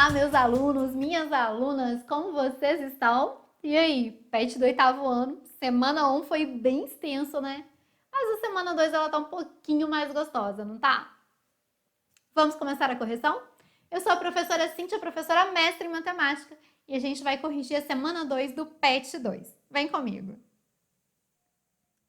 Olá, meus alunos, minhas alunas, como vocês estão? E aí, PET do 8º ano, semana 1 foi bem extenso, né? Mas a semana 2 ela tá um pouquinho mais gostosa, não tá? Vamos começar a correção? Eu sou a professora Cíntia, professora mestre em matemática, e a gente vai corrigir a semana 2 do PET 2. Vem comigo.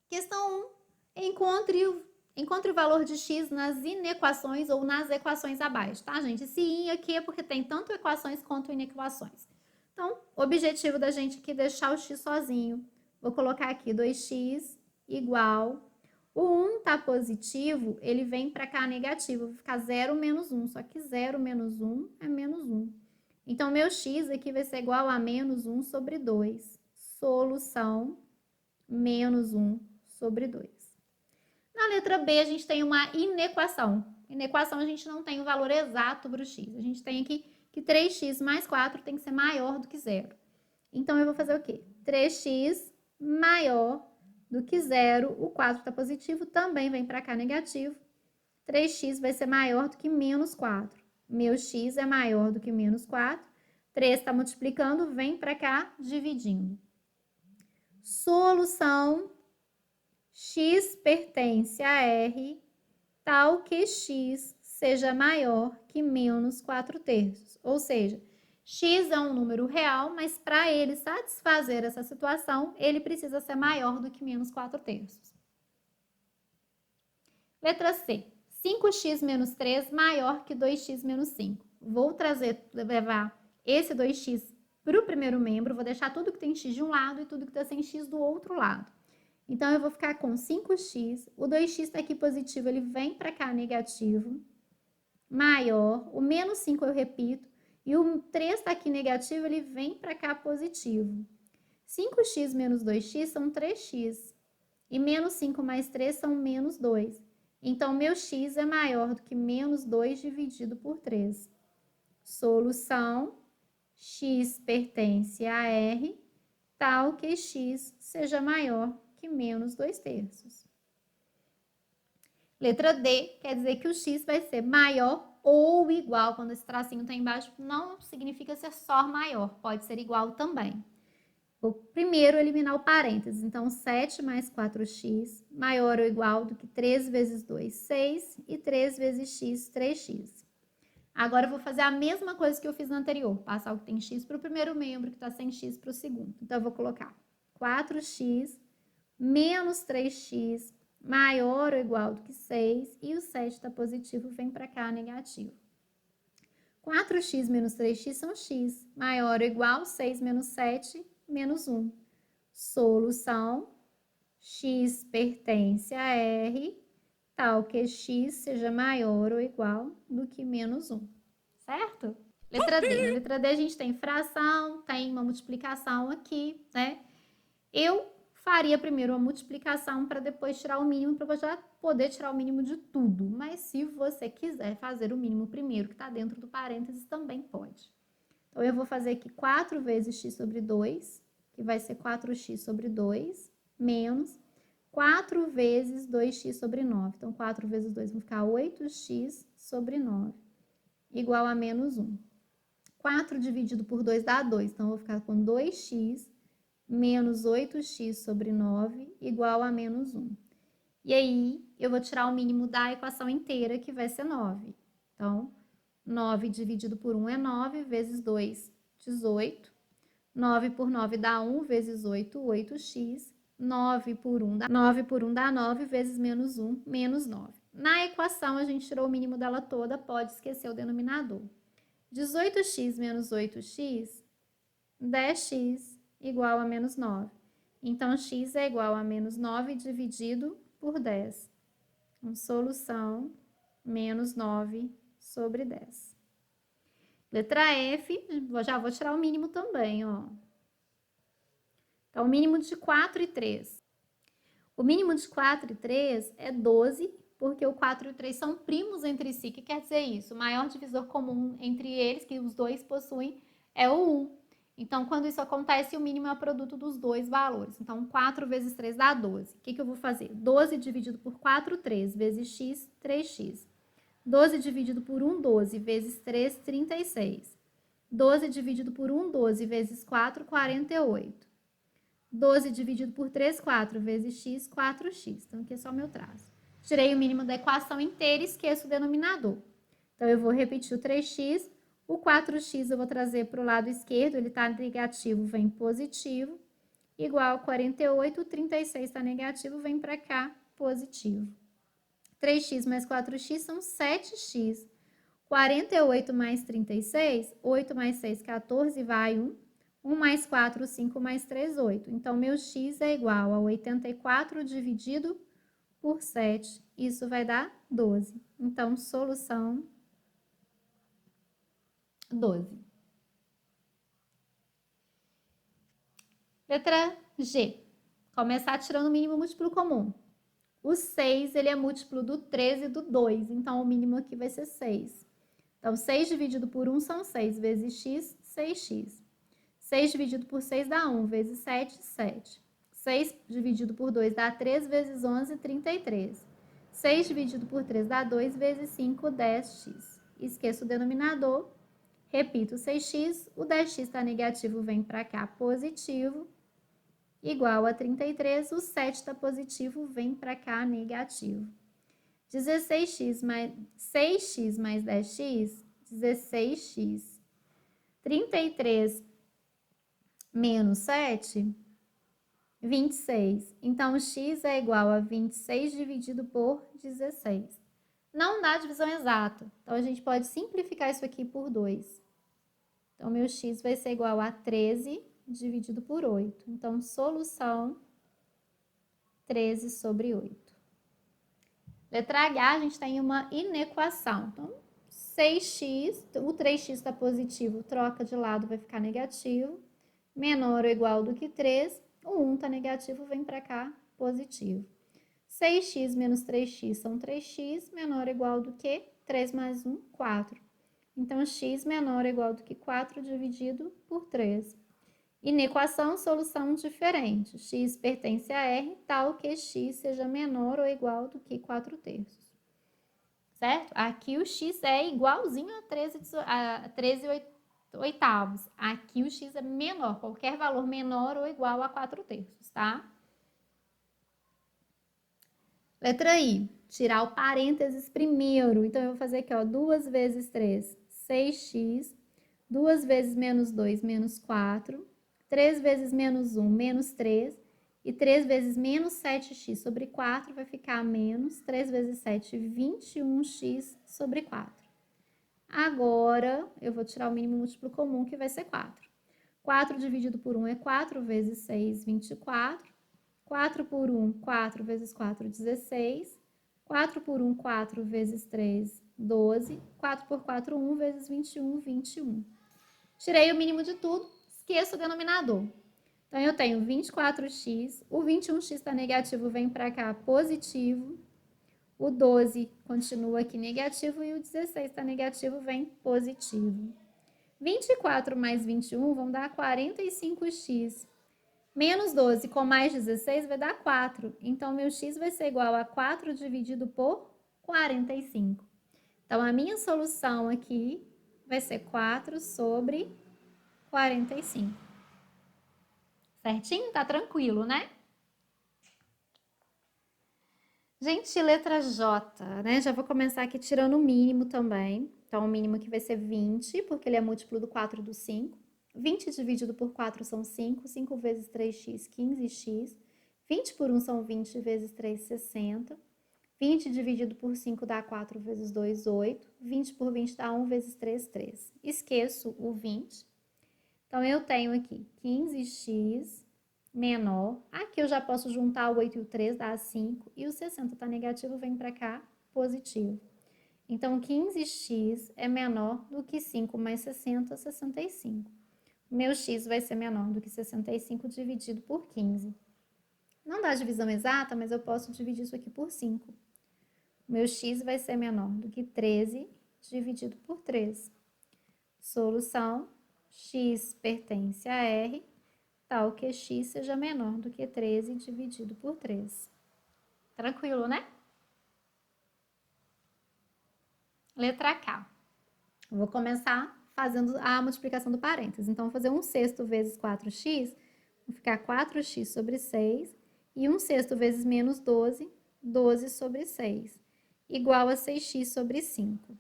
Questão 1. Encontre o valor de x nas inequações ou nas equações abaixo, tá, gente? Esse in aqui é porque tem tanto equações quanto inequações. Então, o objetivo da gente aqui é deixar o x sozinho. Vou colocar aqui 2x igual. O 1 tá positivo, ele vem para cá negativo. Vai ficar 0 menos 1. Só que 0 menos 1 é menos 1. Então, meu x aqui vai ser igual a menos 1 sobre 2. Solução, menos 1 sobre 2. Na letra B, a gente tem uma inequação. Inequação, a gente não tem o valor exato para o x. A gente tem aqui que 3x mais 4 tem que ser maior do que 0. Então, eu vou fazer o quê? 3x maior do que 0. O 4 está positivo, também vem para cá negativo. 3x vai ser maior do que menos 4. Meu x é maior do que menos 4. 3 está multiplicando, vem para cá dividindo. Solução: x pertence a R, tal que x seja maior que menos 4/3. Ou seja, x é um número real, mas para ele satisfazer essa situação, ele precisa ser maior do que menos 4/3. Letra C. 5x menos 3 maior que 2x menos 5. Vou levar esse 2x para o primeiro membro, vou deixar tudo que tem x de um lado e tudo que está sem x do outro lado. Então, eu vou ficar com 5x, o 2x está aqui positivo, ele vem para cá negativo, maior, o menos 5 eu repito, e o 3 está aqui negativo, ele vem para cá positivo. 5x menos 2x são 3x, e menos 5 mais 3 são menos 2. Então, meu x é maior do que menos 2 dividido por 3. Solução: x pertence a R, tal que x seja maior que menos 2/3. Letra D quer dizer que o x vai ser maior ou igual. Quando esse tracinho está embaixo, não significa ser só maior, pode ser igual também. Vou primeiro eliminar o parênteses. Então, 7 mais 4x maior ou igual do que 3 vezes 2, 6, e 3 vezes x, 3x. Agora, eu vou fazer a mesma coisa que eu fiz no anterior. Passar o que tem x para o primeiro membro, que está sem x para o segundo. Então, eu vou colocar 4x menos 3x maior ou igual do que 6, e o 7 está positivo, vem para cá negativo. 4x menos 3x são x, maior ou igual, 6 menos 7, menos 1. Solução: x pertence a R, tal que x seja maior ou igual do que menos 1. Certo? Letra D. Na letra D a gente tem fração, tem uma multiplicação aqui, né? Eu faria primeiro uma multiplicação para depois tirar o mínimo, para já poder tirar o mínimo de tudo. Mas se você quiser fazer o mínimo primeiro, que está dentro do parênteses, também pode. Então, eu vou fazer aqui 4 vezes x sobre 2, que vai ser 4x sobre 2, menos 4 vezes 2x sobre 9. Então, 4 vezes 2 vai ficar 8x sobre 9, igual a menos 1. 4 dividido por 2 dá 2, então, eu vou ficar com 2x menos 8x sobre 9, igual a menos 1. E aí, eu vou tirar o mínimo da equação inteira, que vai ser 9. Então, 9 dividido por 1 é 9, vezes 2, 18. 9 por 9 dá 1, vezes 8, 8x. 9 por 1 dá 9, vezes menos 1, menos 9. Na equação, a gente tirou o mínimo dela toda, pode esquecer o denominador. 18x menos 8x, 10x igual a menos 9. Então, x é igual a menos 9 dividido por 10. Então, solução, menos 9 sobre 10. Letra F, já vou tirar o mínimo também, ó. Então, o mínimo de 4 e 3. O mínimo de 4 e 3 é 12, porque o 4 e o 3 são primos entre si. O que quer dizer isso? O maior divisor comum entre eles, que os dois possuem, é o 1. Então, quando isso acontece, o mínimo é o produto dos dois valores. Então, 4 vezes 3 dá 12. O que eu vou fazer? 12 dividido por 4, 3, vezes x, 3x. 12 dividido por 1, 12, vezes 3, 36. 12 dividido por 1, 12 vezes 4, 48. 12 dividido por 3, 4 vezes x, 4x. Então, aqui é só o meu traço. Tirei o mínimo da equação inteira e esqueço o denominador. Então, eu vou repetir o 3x. O 4x eu vou trazer para o lado esquerdo, ele está negativo, vem positivo. Igual a 48, o 36 está negativo, vem para cá, positivo. 3x mais 4x são 7x. 48 mais 36, 8 mais 6, 14, vai 1. 1 mais 4, 5 mais 3, 8. Então, meu x é igual a 84 dividido por 7. Isso vai dar 12. Então, solução 12. Letra G. Começar tirando o mínimo múltiplo comum. O 6, ele é múltiplo do 13 e do 2. Então, o mínimo aqui vai ser 6. Então, 6 dividido por 1 são 6 vezes x, 6x. 6 dividido por 6 dá 1, vezes 7, 7. 6 dividido por 2 dá 3, vezes 11, 33. 6 dividido por 3 dá 2, vezes 5, 10x. Esqueço o denominador, repito 6x, o 10x está negativo, vem para cá, positivo, igual a 33, o 7 está positivo, vem para cá, negativo. 6x mais 10x, 16x. 33 menos 7, 26. Então, x é igual a 26 dividido por 16. Não dá divisão exata. Então, a gente pode simplificar isso aqui por 2. Então, meu x vai ser igual a 13 dividido por 8. Então, solução 13 sobre 8. Letra H, a gente tem uma inequação. Então, 6x, o 3x está positivo, troca de lado, vai ficar negativo. Menor ou igual do que 3, o 1 está negativo, vem para cá, positivo. 6x menos 3x são 3x, menor ou igual do que 3 mais 1, 4. Então, x menor ou igual do que 4 dividido por 3. Inequação, solução diferente. X pertence a R, tal que x seja menor ou igual do que 4/3. Certo? Aqui o x é igualzinho a 13 oitavos. Aqui o x é menor, qualquer valor menor ou igual a 4/3, tá? Letra I, tirar o parênteses primeiro. Então, eu vou fazer aqui, ó, 2 vezes 3, 6x. 2 vezes menos 2, menos 4. 3 vezes menos 1, menos 3. E 3 vezes menos 7x sobre 4 vai ficar menos 3 vezes 7, 21x sobre 4. Agora, eu vou tirar o mínimo múltiplo comum, que vai ser 4. 4 dividido por 1 é 4, vezes 6, 24. 4 por 1, 4 vezes 4, 16. 4 por 1, 4 vezes 3, 12. 4 por 4, 1 vezes 21, 21. Tirei o mínimo de tudo, esqueço o denominador. Então, eu tenho 24x, o 21x está negativo, vem para cá, positivo. O 12 continua aqui negativo e o 16 está negativo, vem positivo. 24 mais 21 vão dar 45x. Menos 12 com mais 16 vai dar 4. Então, meu x vai ser igual a 4 dividido por 45. Então, a minha solução aqui vai ser 4 sobre 45. Certinho? Tá tranquilo, né? Gente, letra J, né? Já vou começar aqui tirando o mínimo também. Então, o mínimo aqui vai ser 20, porque ele é múltiplo do 4 e do 5. 20 dividido por 4 são 5. 5 vezes 3x, 15x. 20 por 1 são 20 vezes 3, 60. 20 dividido por 5 dá 4 vezes 2, 8. 20 por 20 dá 1 vezes 3, 3. Esqueço o 20. Então, eu tenho aqui 15x menor. Aqui eu já posso juntar o 8 e o 3, dá 5. E o 60 está negativo, vem para cá, positivo. Então, 15x é menor do que 5 mais 60, 65. Meu x vai ser menor do que 65 dividido por 15. Não dá divisão exata, mas eu posso dividir isso aqui por 5. Meu x vai ser menor do que 13 dividido por 3. Solução, x pertence a R, tal que x seja menor do que 13 dividido por 3. Tranquilo, né? Letra K. Vou começar fazendo a multiplicação do parênteses. Então, vou fazer 1/6 vezes 4x, vai ficar 4x sobre 6, e 1/6 vezes menos 12, 12 sobre 6, igual a 6x sobre 5.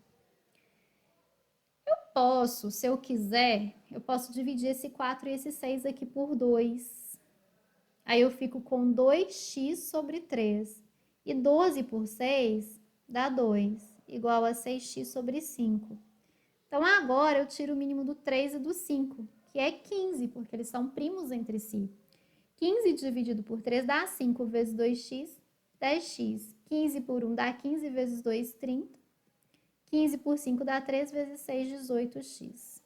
Eu posso, se eu quiser, eu posso dividir esse 4 e esse 6 aqui por 2. Aí eu fico com 2x sobre 3. E 12 por 6 dá 2, igual a 6x sobre 5. Então, agora eu tiro o mínimo do 3 e do 5, que é 15, porque eles são primos entre si. 15 dividido por 3 dá 5 vezes 2x, 10x. 15 por 1 dá 15 vezes 2, 30. 15 por 5 dá 3 vezes 6, 18x.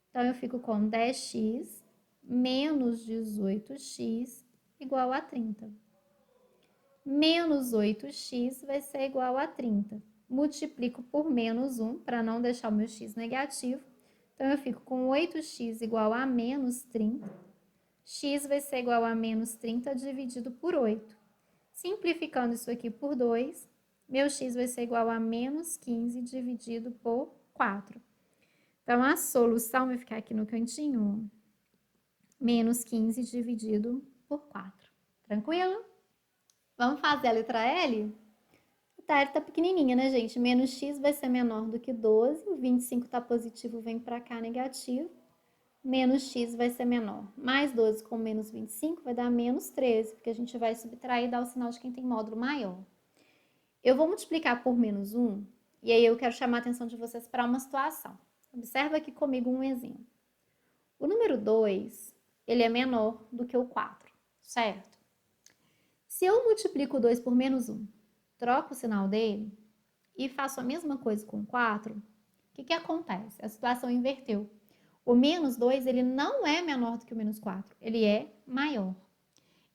Então, eu fico com 10x menos 18x igual a 30. Menos 8x vai ser igual a 30. Multiplico por menos 1, para não deixar o meu x negativo. Então, eu fico com 8x igual a menos 30. X vai ser igual a menos 30 dividido por 8. Simplificando isso aqui por 2, meu x vai ser igual a menos 15 dividido por 4. Então, a solução vai ficar aqui no cantinho, menos 15 dividido por 4. Tranquilo? Vamos fazer a letra L? A L tá pequenininha, né, gente? Menos x vai ser menor do que 12. O 25 tá positivo, vem pra cá negativo. Menos x vai ser menor. Mais 12 com menos 25 vai dar menos 13, porque a gente vai subtrair e dar o sinal de quem tem módulo maior. Eu vou multiplicar por menos 1, e aí eu quero chamar a atenção de vocês para uma situação. Observa aqui comigo um exemplo. O número 2, ele é menor do que o 4, certo? Se eu multiplico o 2 por menos 1, troco o sinal dele e faço a mesma coisa com o 4, o que acontece? A situação inverteu. O menos 2, ele não é menor do que o menos 4, ele é maior.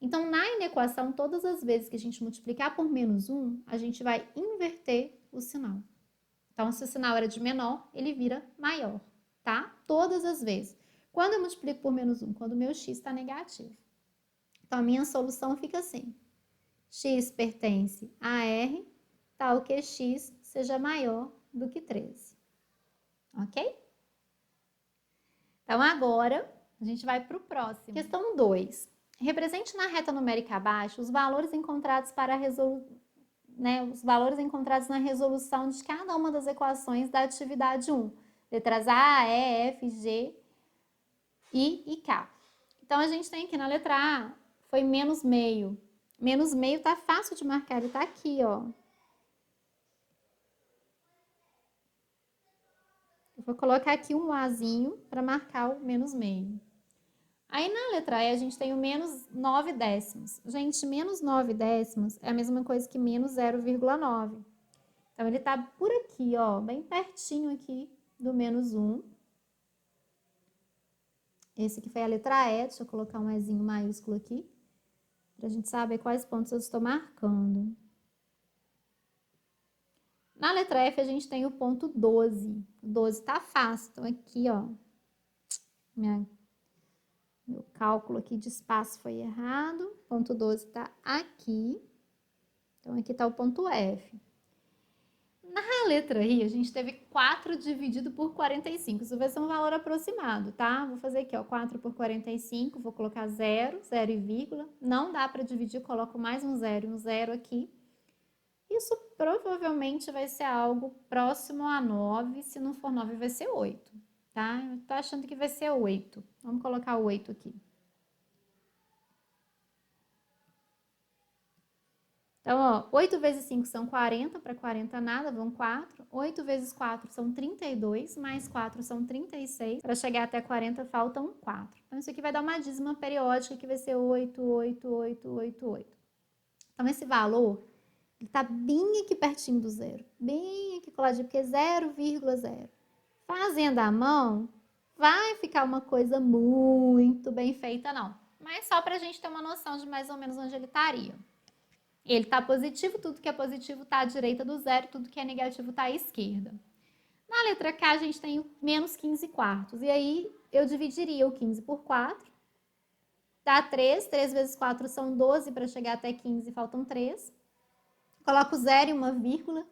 Então, na inequação, todas as vezes que a gente multiplicar por menos 1, a gente vai inverter o sinal. Então, se o sinal era de menor, ele vira maior, tá? Todas as vezes. Quando eu multiplico por menos 1? Quando o meu x está negativo. Então, a minha solução fica assim. X pertence a R, tal que x seja maior do que 13. Ok? Então, agora, a gente vai para o próximo. Questão 2. Represente na reta numérica abaixo os valores encontrados os valores encontrados na resolução de cada uma das equações da atividade 1. Letras A, E, F, G, I e K. Então, a gente tem aqui na letra A, foi menos meio. Menos meio tá fácil de marcar, ele tá aqui, ó. Eu vou colocar aqui um Azinho para marcar o menos meio. Aí, na letra E, a gente tem o menos 9 décimos. Gente, menos 9 décimos é a mesma coisa que menos 0,9. Então, ele tá por aqui, ó, bem pertinho aqui do menos 1. Esse aqui foi a letra E, deixa eu colocar um Ezinho maiúsculo aqui, pra gente saber quais pontos eu estou marcando. Na letra F, a gente tem o ponto 12. O 12 tá fácil, então aqui, ó, meu cálculo aqui de espaço foi errado. O ponto 12 tá aqui. Então, aqui tá o ponto F. Na letra I, a gente teve 4 dividido por 45. Isso vai ser um valor aproximado, tá? Vou fazer aqui, ó, 4 por 45, vou colocar 0, 0 e vírgula. Não dá para dividir, coloco mais um 0 e um 0 aqui. Isso provavelmente vai ser algo próximo a 9. Se não for 9, vai ser 8, tá? Eu tô achando que vai ser 8. Vamos colocar o 8 aqui. Então, ó, 8 vezes 5 são 40, para 40 nada, vão 4. 8 vezes 4 são 32, mais 4 são 36. Para chegar até 40, faltam 4. Então, isso aqui vai dar uma dízima periódica que vai ser 8, 8, 8, 8, 8. Então, esse valor, ele tá bem aqui pertinho do zero. Bem aqui coladinho, porque é 0,0. Fazendo à mão, vai ficar uma coisa muito bem feita, não. Mas só para a gente ter uma noção de mais ou menos onde ele estaria. Ele está positivo, tudo que é positivo está à direita do zero, tudo que é negativo está à esquerda. Na letra K, a gente tem o menos 15 quartos. E aí, eu dividiria o 15 por 4. Dá 3. 3 vezes 4 são 12, para chegar até 15 faltam 3. Coloco 0 e uma vírgula.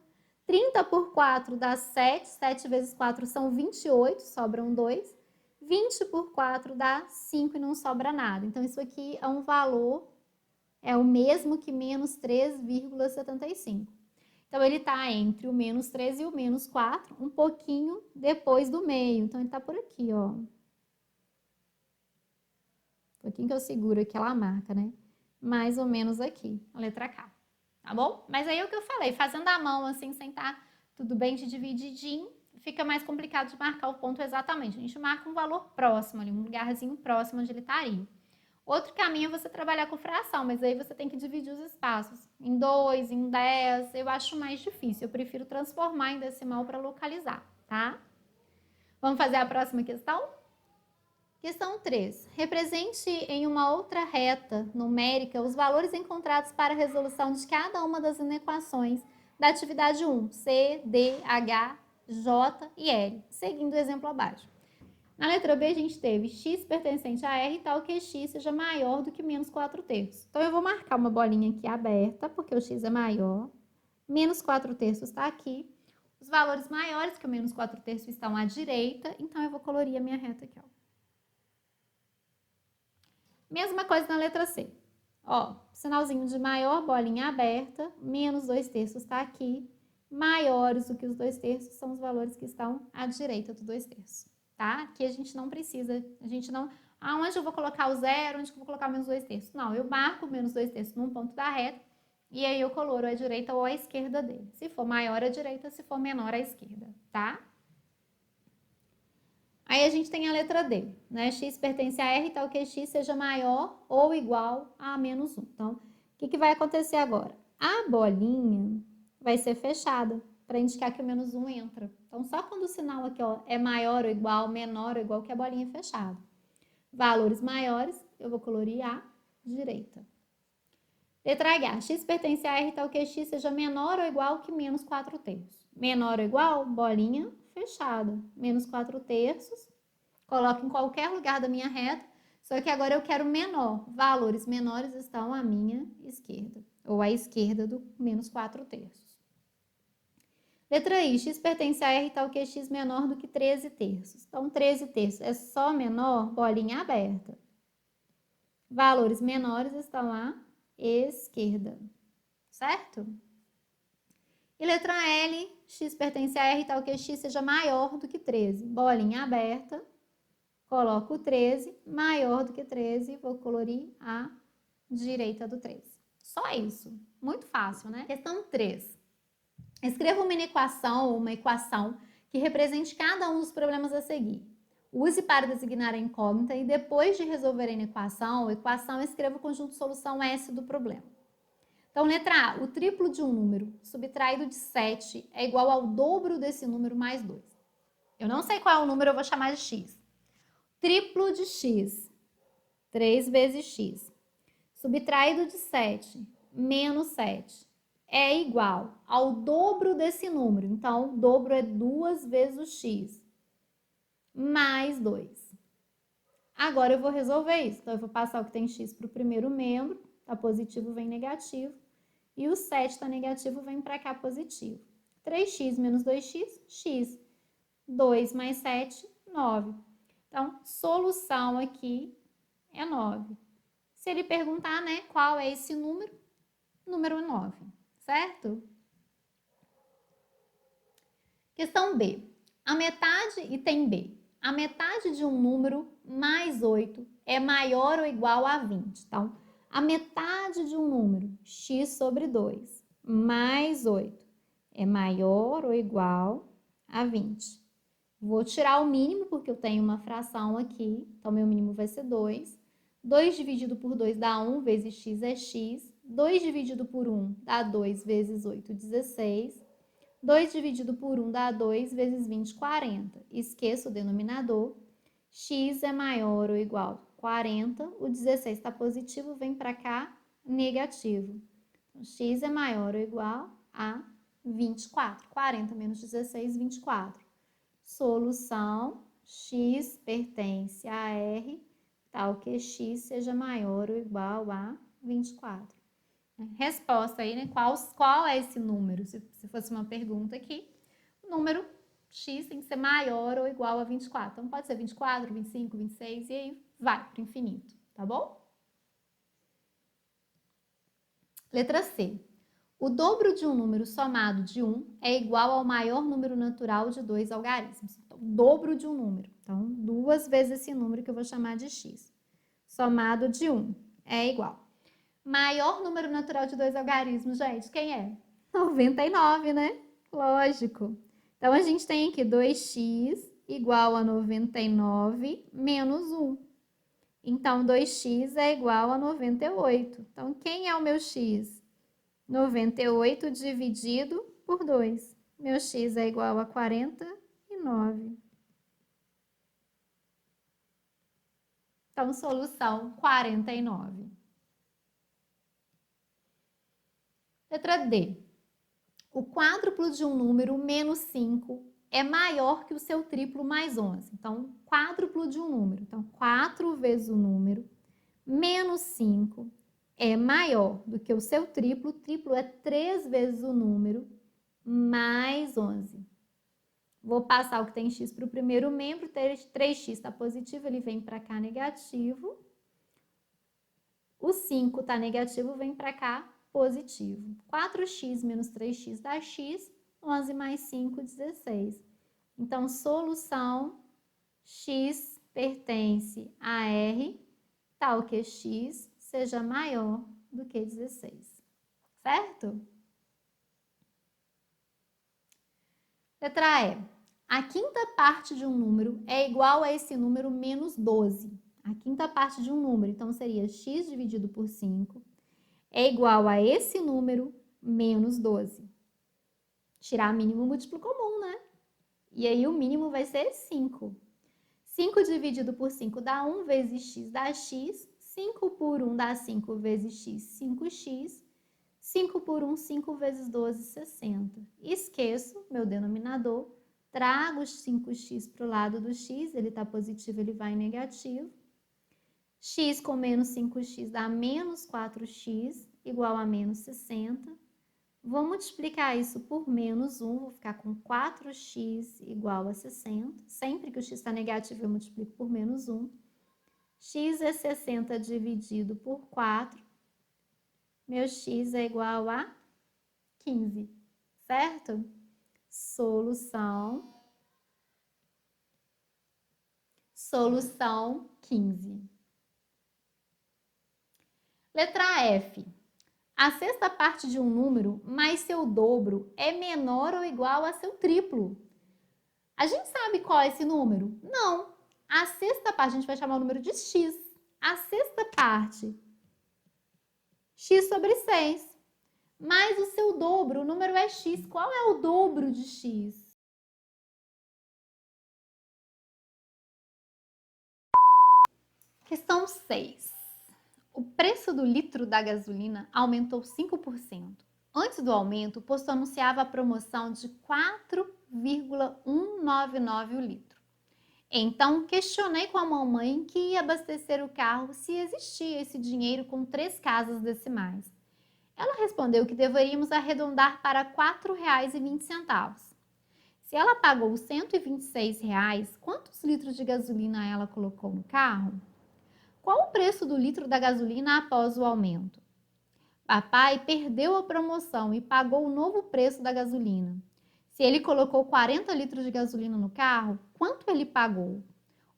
30 por 4 dá 7. 7 vezes 4 são 28, sobram 2. 20 por 4 dá 5 e não sobra nada. Então, isso aqui é um valor, é o mesmo que menos 3,75. Então, ele está entre o menos 3 e o menos 4, um pouquinho depois do meio. Então, ele está por aqui, ó. Um pouquinho que eu seguro aquela marca, né? Mais ou menos aqui, a letra K. Tá bom? Mas aí é o que eu falei, fazendo a mão assim, sem estar tudo bem de divididinho, fica mais complicado de marcar o ponto exatamente. A gente marca um valor próximo ali, um lugarzinho próximo onde ele estaria. Outro caminho é você trabalhar com fração, mas aí você tem que dividir os espaços em 2, em 10. Eu acho mais difícil, eu prefiro transformar em decimal para localizar, tá? Vamos fazer a próxima questão? Questão 3. Represente em uma outra reta numérica os valores encontrados para a resolução de cada uma das inequações da atividade 1, C, D, H, J e L, seguindo o exemplo abaixo. Na letra B, a gente teve x pertencente a R tal que x seja maior do que menos 4/3. Então, eu vou marcar uma bolinha aqui aberta, porque o x é maior. Menos 4/3 está aqui. Os valores maiores que o menos 4/3 estão à direita, então eu vou colorir a minha reta aqui, ó. Mesma coisa na letra C. Ó, sinalzinho de maior, bolinha aberta, menos 2/3 está aqui. Maiores do que os 2/3 são os valores que estão à direita do 2/3, tá? Aqui a gente não precisa, a gente não... Aonde eu vou colocar o zero, onde eu vou colocar o menos 2/3? Não, eu marco o menos 2/3 num ponto da reta e aí eu coloro à direita ou à esquerda dele. Se for maior à direita, se for menor à esquerda, tá? Aí a gente tem a letra D, né? X pertence a R, tal que x seja maior ou igual a menos 1. Então, o que vai acontecer agora? A bolinha vai ser fechada para indicar que o menos 1 entra. Então, só quando o sinal aqui ó, é maior ou igual, menor ou igual, que a bolinha é fechada. Valores maiores, eu vou colorir à direita. Letra H, x pertence a R, tal que x seja menor ou igual que menos 4/3. Menor ou igual, bolinha fechada. Menos 4/3, coloco em qualquer lugar da minha reta, só que agora eu quero menor. Valores menores estão à minha esquerda, ou à esquerda do menos 4/3. Letra I, x pertence a R, tal que x menor do que 13/3. Então, 13/3 é só menor, bolinha aberta. Valores menores estão à esquerda, certo? E letra L, x pertence a R, tal que x seja maior do que 13. Bolinha aberta, coloco o 13, maior do que 13, vou colorir à direita do 13. Só isso, muito fácil, né? Questão 3. Escreva uma inequação ou uma equação que represente cada um dos problemas a seguir. Use para designar a incógnita e depois de resolver a equação, escreva o conjunto de solução S do problema. Então, letra A, o triplo de um número subtraído de 7 é igual ao dobro desse número mais 2. Eu não sei qual é o número, eu vou chamar de x. Triplo de x, 3 vezes x, subtraído de 7, menos 7, é igual ao dobro desse número. Então, o dobro é 2 vezes o x, mais 2. Agora, eu vou resolver isso. Então, eu vou passar o que tem x para o primeiro membro, tá positivo, vem negativo. E o 7 está negativo, vem para cá positivo. 3x menos 2x, x. 2 mais 7, 9. Então, solução aqui é 9. Se ele perguntar, né, qual é esse número? Número 9, certo? Questão B. A metade, item B. A metade de um número mais 8 é maior ou igual a 20. Então, a metade de um número, x sobre 2, mais 8, é maior ou igual a 20. Vou tirar o mínimo, porque eu tenho uma fração aqui. Então, meu mínimo vai ser 2. 2 dividido por 2 dá 1, vezes x é x. 2 dividido por 1 dá 2 vezes 8, 16. 2 dividido por 1 dá 2 vezes 20, 40. Esqueço o denominador. X é maior ou igual a 40. O 16 está positivo, vem para cá, negativo. Então, x é maior ou igual a 24. 40 menos 16, 24. Solução, x pertence a R, tal que x seja maior ou igual a 24. Resposta aí, né? Qual é esse número? Se fosse uma pergunta aqui, o número x tem que ser maior ou igual a 24. Então, pode ser 24, 25, 26 e aí vai para o infinito, tá bom? Letra C. O dobro de um número somado de 1 é igual ao maior número natural de 2 algarismos. Então, dobro de um número. Então, 2 vezes esse número que eu vou chamar de x. Somado de 1 é igual. Maior número natural de 2 algarismos, gente, quem é? 99, né? Lógico. Então, a gente tem aqui 2x igual a 99 menos 1. Então, 2x é igual a 98. Então, quem é o meu x? 98 dividido por 2. Meu x é igual a 49. Então, solução 49. Letra D. O quádruplo de um número menos 5 é maior que o seu triplo mais 11. Então, quádruplo de um número. Então, 4 vezes o número menos 5 é maior do que o seu triplo. O triplo é 3 vezes o número mais 11. Vou passar o que tem x para o primeiro membro. 3x está positivo, ele vem para cá negativo. O 5 está negativo, vem para cá positivo. 4x menos 3x dá x. 11 mais 5, 16. Então, solução x pertence a R, tal que x seja maior do que 16. Certo? Letra E. A quinta parte de um número é igual a esse número menos 12. A quinta parte de um número, então seria x dividido por 5, é igual a esse número menos 12. Tirar mínimo múltiplo comum, né? E aí o mínimo vai ser 5. 5 dividido por 5 dá 1 vezes x dá x. 5 por 1 dá 5 vezes x, 5x. 5 por 1, 5 vezes 12, 60. Esqueço meu denominador, trago os 5x para o lado do x, ele está positivo, ele vai negativo. X com menos 5x dá menos 4x, igual a menos 60. Vou multiplicar isso por menos 1, vou ficar com 4x igual a 60. Sempre que o x está negativo, eu multiplico por menos 1. X é 60 dividido por 4. Meu x é igual a 15, certo? Solução 15. Letra F. A sexta parte de um número mais seu dobro é menor ou igual a seu triplo. A gente sabe qual é esse número? Não. A sexta parte, a gente vai chamar o número de x. A sexta parte, x sobre 6. Mais o seu dobro, o número é x. Qual é o dobro de x? Questão 6. O preço do litro da gasolina aumentou 5%. Antes do aumento, o posto anunciava a promoção de 4,199 o litro. Então, questionei com a mamãe que ia abastecer o carro se existia esse dinheiro com 3 casas decimais. Ela respondeu que deveríamos arredondar para R$ 4,20. Se ela pagou R$ 126, quantos litros de gasolina ela colocou no carro? Qual o preço do litro da gasolina após o aumento? Papai perdeu a promoção e pagou o novo preço da gasolina. Se ele colocou 40 litros de gasolina no carro, quanto ele pagou?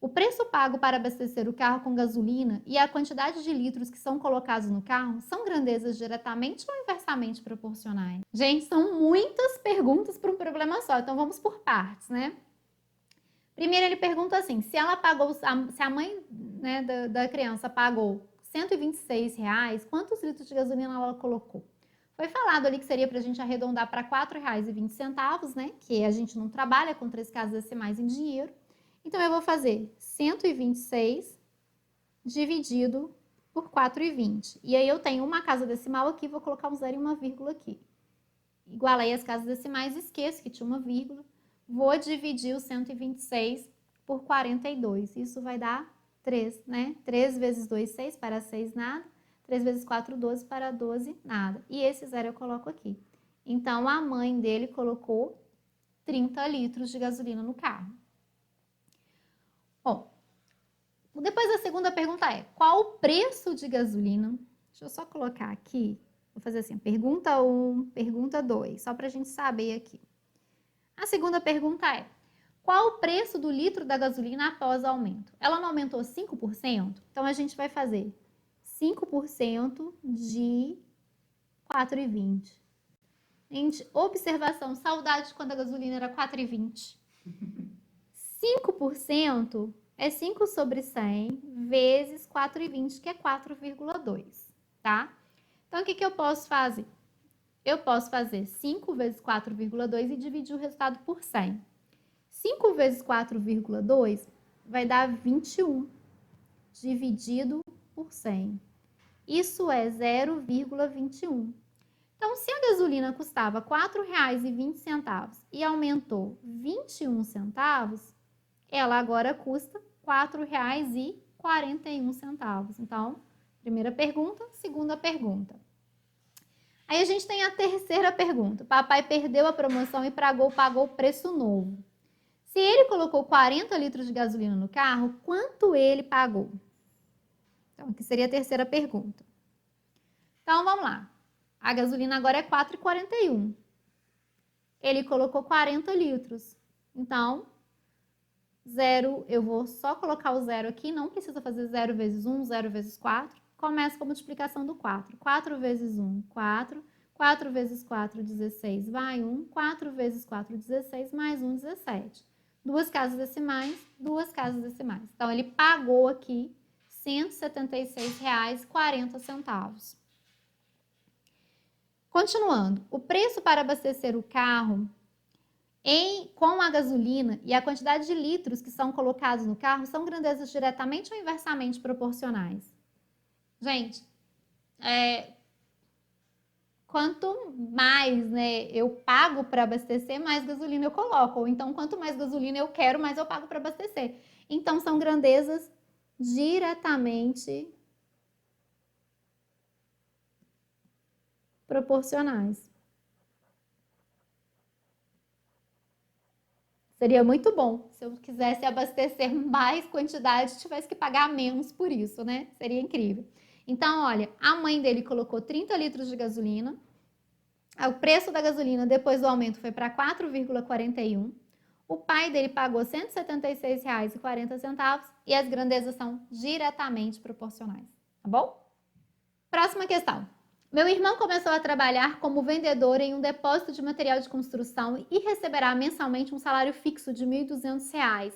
O preço pago para abastecer o carro com gasolina e a quantidade de litros que são colocados no carro são grandezas diretamente ou inversamente proporcionais? Gente, são muitas perguntas para um problema só, então vamos por partes, né? Primeiro ele pergunta assim, se ela pagou, se a mãe, né, da criança pagou R$ 126, quantos litros de gasolina ela colocou? Foi falado ali que seria para a gente arredondar para R$ 4,20, né? Que a gente não trabalha com 3 casas decimais em dinheiro. Então, eu vou fazer 126 dividido por 4,20. E aí, eu tenho uma casa decimal aqui, vou colocar um zero e uma vírgula aqui. Igualei as casas decimais, esqueço que tinha uma vírgula. Vou dividir o 126 por 42. Isso vai dar 3, né? 3 vezes 2, 6. Para 6, nada. 3 vezes 4, 12, para 12, nada. E esse zero eu coloco aqui. Então, a mãe dele colocou 30 litros de gasolina no carro. Bom, depois a segunda pergunta é, qual o preço de gasolina? Deixa eu só colocar aqui, vou fazer assim, pergunta 1, pergunta 2, só para a gente saber aqui. A segunda pergunta é, qual o preço do litro da gasolina após o aumento? Ela não aumentou 5%? Então, a gente vai fazer 5% de 4,20. Gente, observação, saudade quando a gasolina era 4,20. 5% é 5 sobre 100 vezes 4,20, que é 4,2, tá? Então, o que eu posso fazer? Eu posso fazer 5 vezes 4,2 e dividir o resultado por 100. 5 vezes 4,2 vai dar 21 dividido por 100. Isso é 0,21. Então, se a gasolina custava R$ 4,20 e aumentou 21 centavos, ela agora custa R$ 4,41. Então, primeira pergunta, segunda pergunta. Aí a gente tem a terceira pergunta. Papai perdeu a promoção e pagou o preço novo. Se ele colocou 40 litros de gasolina no carro, quanto ele pagou? Então, aqui seria a terceira pergunta. Então, vamos lá. A gasolina agora é R$ 4,41. Ele colocou 40 litros. Então, zero, eu vou só colocar o zero aqui, não precisa fazer 0 vezes 1, 0 vezes 4. Começa com a multiplicação do 4. 4 vezes 1, 4. 4 vezes 4, 16, vai 1. 4 vezes 4, 16, mais 1, 17. Duas casas decimais, duas casas decimais. Então, ele pagou aqui R$ 176,40. Continuando, o preço para abastecer o carro com a gasolina e a quantidade de litros que são colocados no carro são grandezas diretamente ou inversamente proporcionais? Gente, quanto mais, né, eu pago para abastecer, mais gasolina eu coloco. Ou então, quanto mais gasolina eu quero, mais eu pago para abastecer. Então, são grandezas diretamente proporcionais. Seria muito bom se eu quisesse abastecer mais quantidade, tivesse que pagar menos por isso, né? Seria incrível. Então, olha, a mãe dele colocou 30 litros de gasolina. O preço da gasolina depois do aumento foi para 4,41. O pai dele pagou R$ 176,40 e as grandezas são diretamente proporcionais, tá bom? Próxima questão. Meu irmão começou a trabalhar como vendedor em um depósito de material de construção e receberá mensalmente um salário fixo de R$ 1.200,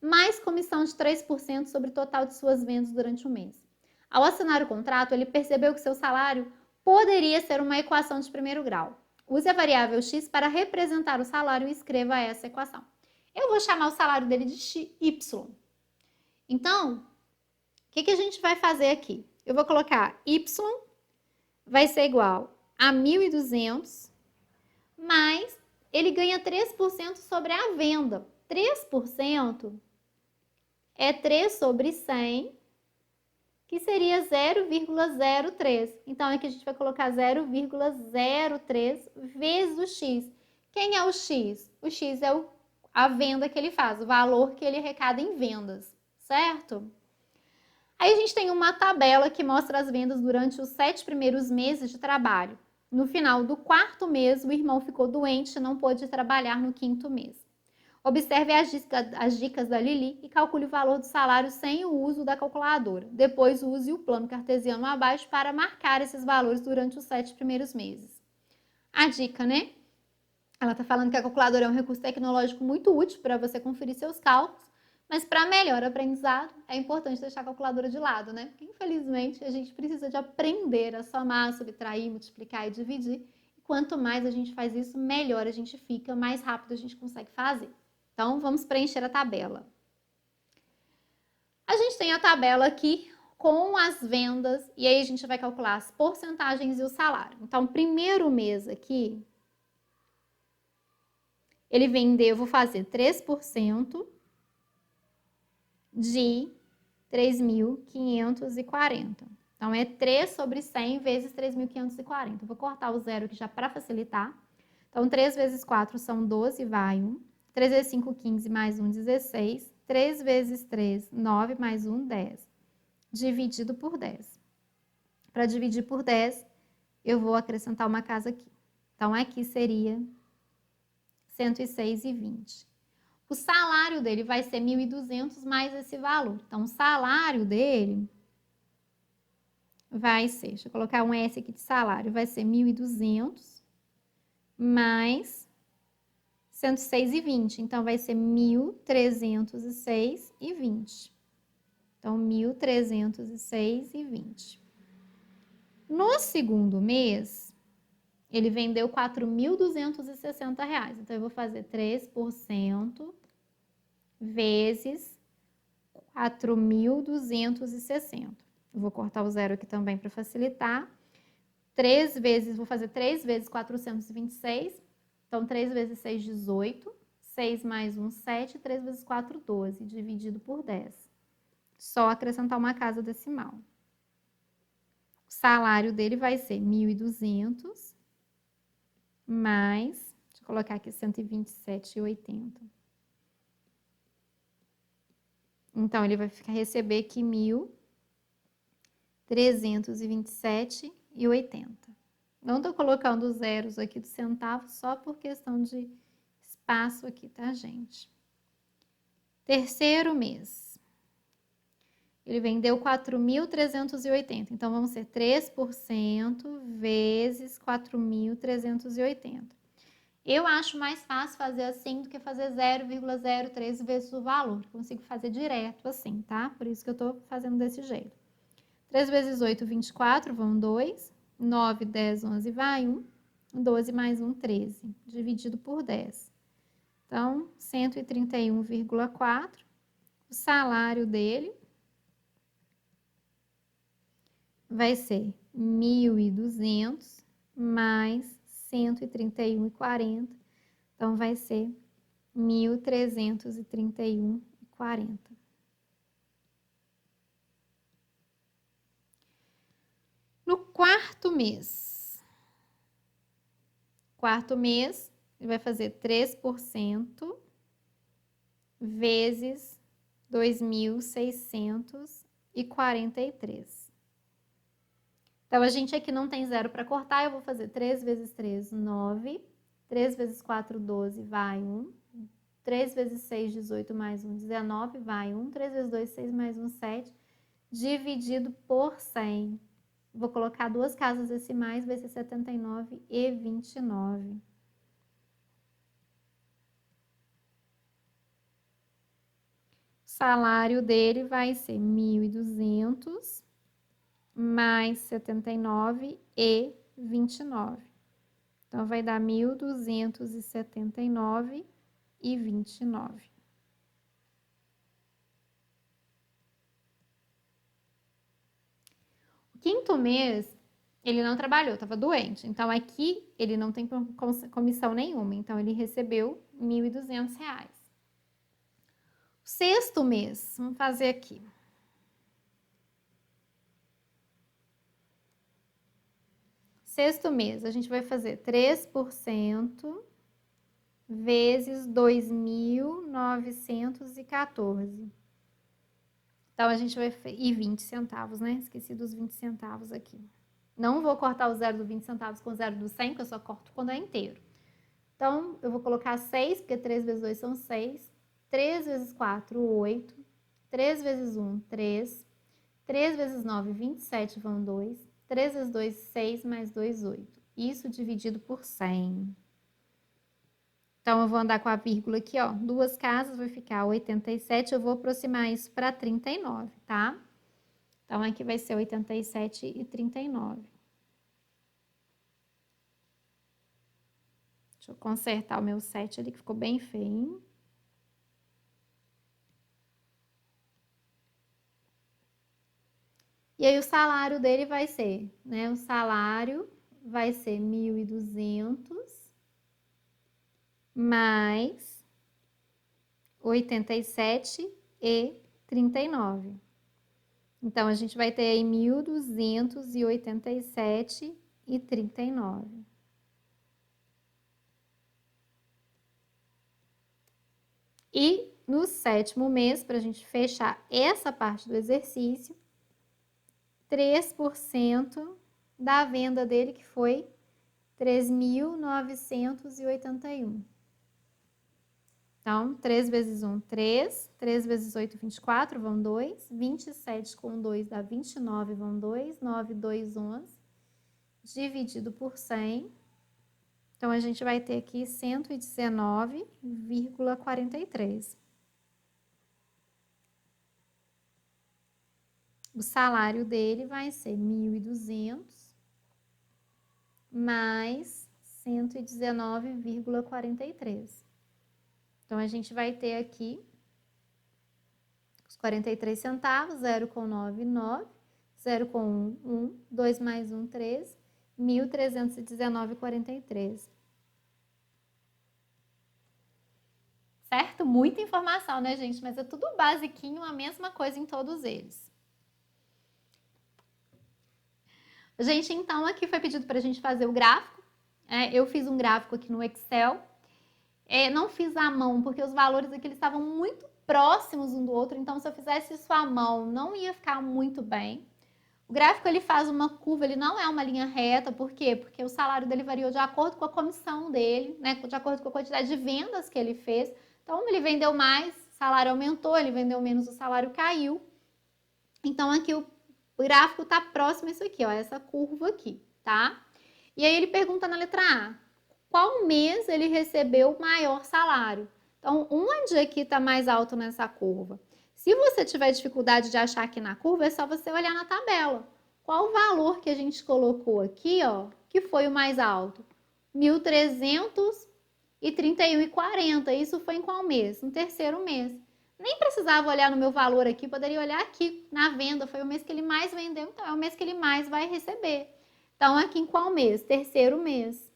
mais comissão de 3% sobre o total de suas vendas durante o mês. Ao assinar o contrato, ele percebeu que seu salário poderia ser uma equação de primeiro grau. Use a variável x para representar o salário e escreva essa equação. Eu vou chamar o salário dele de y. Então, o que a gente vai fazer aqui? Eu vou colocar y vai ser igual a 1.200, mas ele ganha 3% sobre a venda. 3% é 3 sobre 100, que seria 0,03. Então, aqui a gente vai colocar 0,03 vezes o x. Quem é o x? O x é a venda que ele faz, o valor que ele arrecada em vendas, certo? Aí a gente tem uma tabela que mostra as vendas durante os 7 primeiros meses de trabalho. No final do 4º mês, o irmão ficou doente e não pôde trabalhar no 5º mês. Observe as dicas da Lili e calcule o valor do salário sem o uso da calculadora. Depois use o plano cartesiano abaixo para marcar esses valores durante os 7 primeiros meses. A dica, né? Ela está falando que a calculadora é um recurso tecnológico muito útil para você conferir seus cálculos, mas para melhor aprendizado é importante deixar a calculadora de lado, né? Porque, infelizmente, a gente precisa de aprender a somar, subtrair, multiplicar e dividir. E quanto mais a gente faz isso, melhor a gente fica, mais rápido a gente consegue fazer. Então, vamos preencher a tabela. A gente tem a tabela aqui com as vendas e aí a gente vai calcular as porcentagens e o salário. Então, primeiro mês aqui, ele vendeu, eu vou fazer 3% de 3.540. Então, é 3 sobre 100 vezes 3.540. Eu vou cortar o zero aqui já para facilitar. Então, 3 vezes 4 são 12, vai 1. 3 vezes 5, 15, mais 1, 16. 3 vezes 3, 9, mais 1, 10. Dividido por 10. Para dividir por 10, eu vou acrescentar uma casa aqui. Então, aqui seria 106,20. O salário dele vai ser 1.200 mais esse valor. Então, o salário dele vai ser, deixa eu colocar um S aqui de salário, vai ser 1.200 mais 106,20. Então, vai ser 1.306,20. Então, 1.306,20. No segundo mês, ele vendeu R$ 4.260. Então, eu vou fazer 3% vezes 4.260. Eu vou cortar o zero aqui também para facilitar. 3 vezes, vou fazer 3 vezes 426. Então, 3 vezes 6, 18. 6 mais 1, 7. 3 vezes 4, 12. Dividido por 10. Só acrescentar uma casa decimal. O salário dele vai ser 1.200 mais, deixa eu colocar aqui 127,80. Então, ele vai receber aqui 1.327,80. Não tô colocando os zeros aqui dos centavos, só por questão de espaço aqui, tá, gente? Terceiro mês. Ele vendeu 4.380. Então, vamos ser 3% vezes 4.380. Eu acho mais fácil fazer assim do que fazer 0,03 vezes o valor. Consigo fazer direto assim, tá? Por isso que eu tô fazendo desse jeito. 3 vezes 8, 24, vão 2. 9, 10, 11, vai 1. 12 mais 1, 13. Dividido por 10. Então, 131,4. O salário dele vai ser 1.200 mais 131,40. Então, vai ser 1.331,40. No quarto mês, ele vai fazer 3% vezes 2.643. Então, a gente aqui não tem zero para cortar, eu vou fazer 3 vezes 3, 9. 3 vezes 4, 12, vai 1. 3 vezes 6, 18, mais 1, 19, vai 1. 3 vezes 2, 6, mais 1, 7. Dividido por 100. Vou colocar duas casas decimais, vai ser 79,29. O salário dele vai ser 1.200 mais 79,29. Então, vai dar 1.279,29. O quinto mês, ele não trabalhou, estava doente. Então, aqui ele não tem comissão nenhuma. Então, ele recebeu R$ 1.200. O sexto mês, vamos fazer aqui. Sexto mês, a gente vai fazer 3% vezes 2.914. Então, a gente vai... E 20 centavos, né? Esqueci dos 20 centavos aqui. Não vou cortar o zero do 20 centavos com o zero do 100, que eu só corto quando é inteiro. Então, eu vou colocar 6, porque 3 vezes 2 são 6. 3 vezes 4, 8. 3 vezes 1, 3. 3 vezes 9, 27, vão 2. 3 vezes 2, 6, mais 2, 8. Isso dividido por 100. Então, eu vou andar com a vírgula aqui, ó. Duas casas, vai ficar 87. Eu vou aproximar isso para 39, tá? Então, aqui vai ser 87,39. Deixa eu consertar o meu 7 ali, que ficou bem feio. E aí, o salário dele vai ser, né? O salário vai ser 1.200 mais 87,39. Então, a gente vai ter aí 1.287,39. E no 7º mês, para a gente fechar essa parte do exercício, 3% da venda dele, que foi 3.981. Então, 3 vezes 1, 3. 3 vezes 8, 24, vão 2. 27 com 2 dá 29, vão 2. 9, 2, 11. Dividido por 100. Então, a gente vai ter aqui 119,43. O salário dele vai ser 1.200 mais 119,43. Então, a gente vai ter aqui os 43 centavos, 0,9, 9, 0,1, 1, 2 mais 1, 3, 1.319,43. Certo? Muita informação, né, gente? Mas é tudo basiquinho, a mesma coisa em todos eles. Gente, então aqui foi pedido para a gente fazer o gráfico. Eu fiz um gráfico aqui no Excel. Não fiz à mão, porque os valores aqui eles estavam muito próximos um do outro, então se eu fizesse isso à mão, não ia ficar muito bem. O gráfico ele faz uma curva, ele não é uma linha reta, por quê? Porque o salário dele variou de acordo com a comissão dele, né? De acordo com a quantidade de vendas que ele fez. Então, ele vendeu mais, o salário aumentou, ele vendeu menos, o salário caiu. Então, aqui o gráfico está próximo a isso aqui, ó, essa curva aqui, tá? E aí ele pergunta na letra A, qual mês ele recebeu o maior salário? Então, onde aqui está mais alto nessa curva? Se você tiver dificuldade de achar aqui na curva, é só você olhar na tabela. Qual o valor que a gente colocou aqui, ó, que foi o mais alto? 1.331,40. Isso foi em qual mês? No 3º mês. Nem precisava olhar no meu valor aqui, poderia olhar aqui na venda. Foi o mês que ele mais vendeu, então é o mês que ele mais vai receber. Então, aqui em qual mês? 3º mês.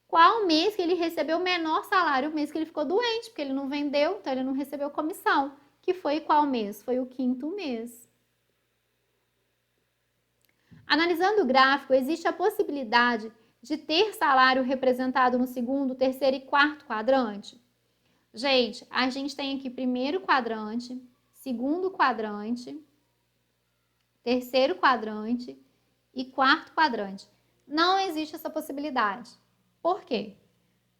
Qual mês que ele recebeu o menor salário? O mês que ele ficou doente, porque ele não vendeu, então ele não recebeu comissão. Que foi qual mês? Foi o 5º mês. Analisando o gráfico, existe a possibilidade de ter salário representado no 2º, 3º e 4º quadrante? Gente, a gente tem aqui 1º quadrante, 2º quadrante, 3º quadrante e 4º quadrante. Não existe essa possibilidade. Por quê?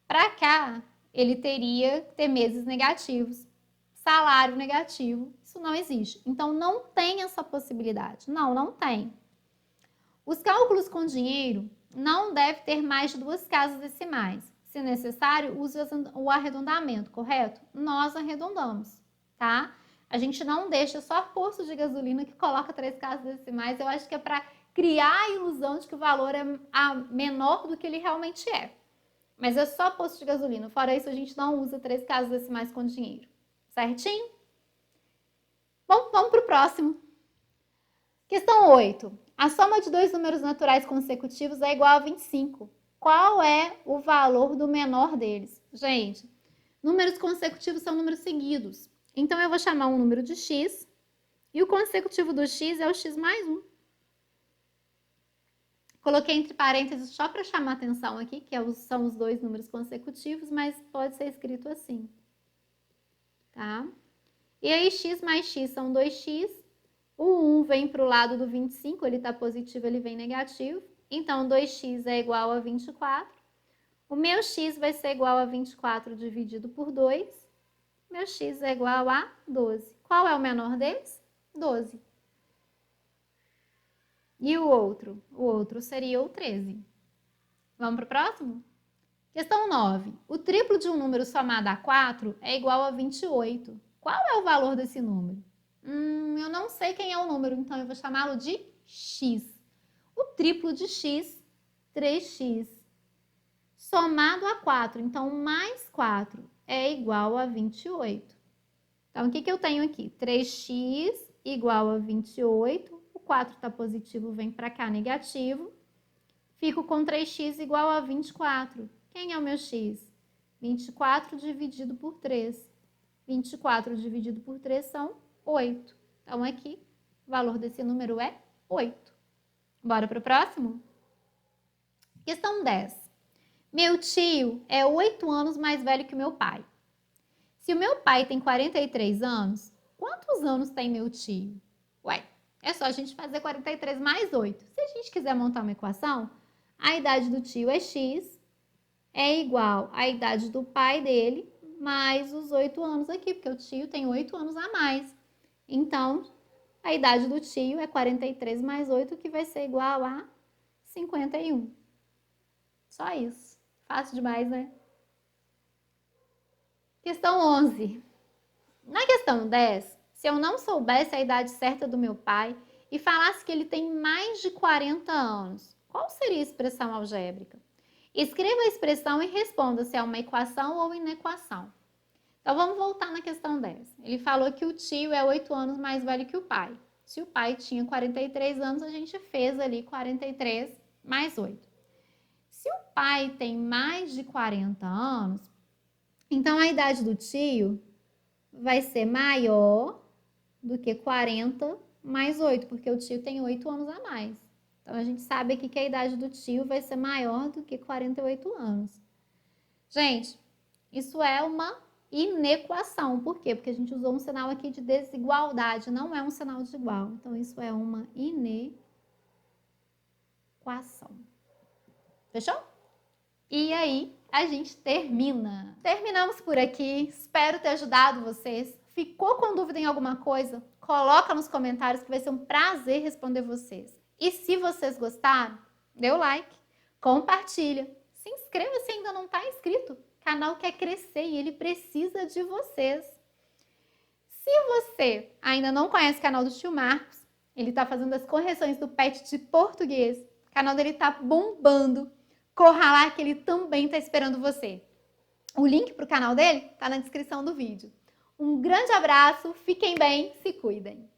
Para cá, ele teria que ter meses negativos, salário negativo, isso não existe. Então, não tem essa possibilidade. Não tem. Os cálculos com dinheiro não devem ter mais de 2 casas decimais. Se necessário, use o arredondamento, correto? Nós arredondamos, tá? A gente não deixa só posto de gasolina que coloca 3 casas decimais. Eu acho que é para criar a ilusão de que o valor é menor do que ele realmente é. Mas é só posto de gasolina. Fora isso, a gente não usa 3 casas decimais com dinheiro. Certinho? Bom, vamos para o próximo. Questão 8. A soma de 2 números naturais consecutivos é igual a 25. Qual é o valor do menor deles? Gente, números consecutivos são números seguidos. Então, eu vou chamar um número de x e o consecutivo do x é o x mais 1. Coloquei entre parênteses só para chamar atenção aqui, que são os 2 números consecutivos, mas pode ser escrito assim, tá? E aí, x mais x são 2x. O 1 vem para o lado do 25, ele está positivo, ele vem negativo. Então, 2x é igual a 24. O meu x vai ser igual a 24 dividido por 2. Meu x é igual a 12. Qual é o menor deles? 12. E o outro? O outro seria o 13. Vamos para o próximo? Questão 9. O triplo de um número somado a 4 é igual a 28. Qual é o valor desse número? Eu não sei quem é o número, então eu vou chamá-lo de x. O triplo de x, 3x, somado a 4. Então, mais 4 é igual a 28. Então, o que eu tenho aqui? 3x igual a 28. O 4 está positivo, vem para cá negativo. Fico com 3x igual a 24. Quem é o meu x? 24 dividido por 3. 24 dividido por 3 são 8. Então, aqui, o valor desse número é 8. Bora para o próximo? Questão 10. Meu tio é 8 anos mais velho que o meu pai. Se o meu pai tem 43 anos, quantos anos tem meu tio? Ué, é só a gente fazer 43 mais 8. Se a gente quiser montar uma equação, a idade do tio é x, é igual à idade do pai dele, mais os 8 anos aqui, porque o tio tem 8 anos a mais. Então, a idade do tio é 43 mais 8, que vai ser igual a 51. Só isso. Fácil demais, né? Questão 11. Na questão 10, se eu não soubesse a idade certa do meu pai e falasse que ele tem mais de 40 anos, qual seria a expressão algébrica? Escreva a expressão e responda se é uma equação ou inequação. Então, vamos voltar na questão 10. Ele falou que o tio é 8 anos mais velho que o pai. Se o pai tinha 43 anos, a gente fez ali 43 mais 8. Se o pai tem mais de 40 anos, então a idade do tio vai ser maior do que 40 mais 8, porque o tio tem 8 anos a mais. Então, a gente sabe aqui que a idade do tio vai ser maior do que 48 anos. Gente, isso é uma inequação. Por quê? Porque a gente usou um sinal aqui de desigualdade, não é um sinal de igual. Então, isso é uma inequação. Fechou? E aí, a gente termina. Terminamos por aqui. Espero ter ajudado vocês. Ficou com dúvida em alguma coisa? Coloca nos comentários que vai ser um prazer responder vocês. E se vocês gostaram, dê o like, compartilha, se inscreva se ainda não está inscrito. O canal quer crescer e ele precisa de vocês. Se você ainda não conhece o canal do tio Marcos, ele está fazendo as correções do PET de português. O canal dele está bombando. Corra lá que ele também está esperando você. O link para o canal dele está na descrição do vídeo. Um grande abraço, fiquem bem, se cuidem!